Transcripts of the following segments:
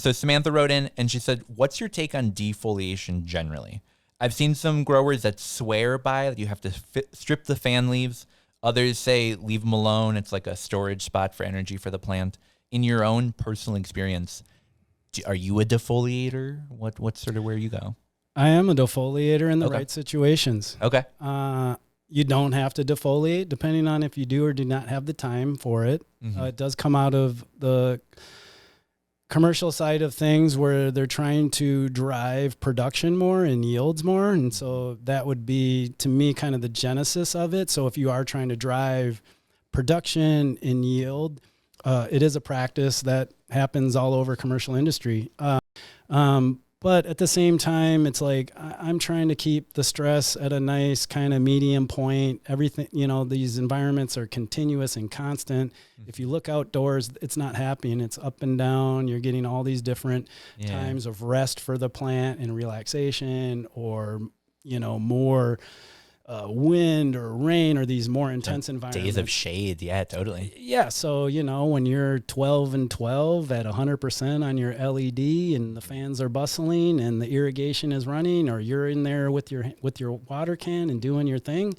So Samantha wrote in and she said, what's your take on defoliation generally? I've seen some growers that swear by that you have to strip the fan leaves. Others say leave them alone. It's like a storage spot for energy for the plant. In your own personal experience, are you a defoliator? What's sort of where you go? I am a defoliator in the right situations. Okay. You don't have to defoliate depending on if you do or do not have the time for it. Mm-hmm. It does come out of the commercial side of things where they're trying to drive production more and yields more. And so that would be, to me, kind of the genesis of it. So if you are trying to drive production and yield, it is a practice that happens all over commercial industry. But at the same time, it's like I'm trying to keep the stress at a nice kind of medium point. Everything, these environments are continuous and constant. Mm-hmm. If you look outdoors, it's not happening. It's up and down. You're getting all these different times of rest for the plant and relaxation, or, more wind or rain, or these more intense environments. Days of shade. Yeah, totally. Yeah. So, when you're 12 and 12 at 100% on your LED and the fans are bustling and the irrigation is running, or you're in there with your water can and doing your thing,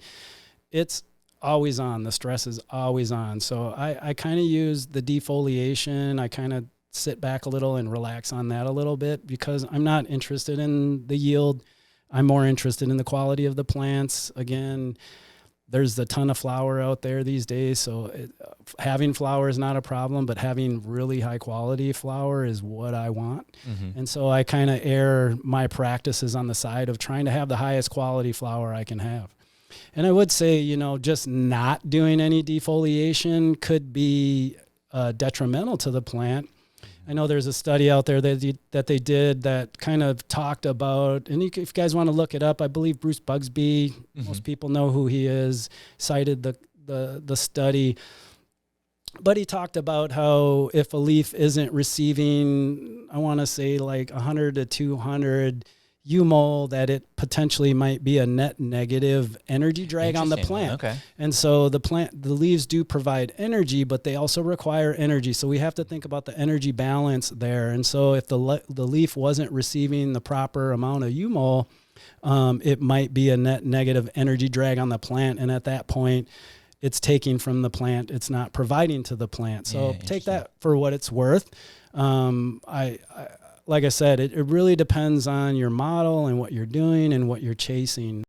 it's always on. The stress is always on. So I kind of use the defoliation. I kind of sit back a little and relax on that a little bit, because I'm not interested in the yield. I'm more interested in the quality of the plants. Again, there's a ton of flower out there these days, so having flower is not a problem, but having really high quality flower is what I want. Mm-hmm. And so I kind of err my practices on the side of trying to have the highest quality flower I can have. And I would say, just not doing any defoliation could be detrimental to the plant. I know there's a study out there that they did that kind of talked about, and if you guys want to look it up, I believe Bruce Bugsby, mm-hmm. most people know who he is, cited the study. But he talked about how if a leaf isn't receiving, I want to say like 100 to 200 UMOL, that it potentially might be a net negative energy drag on the plant. Okay. And so the leaves do provide energy, but they also require energy. So we have to think about the energy balance there. And so if the leaf wasn't receiving the proper amount of UMOL, it might be a net negative energy drag on the plant. And at that point, it's taking from the plant. It's not providing to the plant. So take that for what it's worth. Like I said, it really depends on your model and what you're doing and what you're chasing.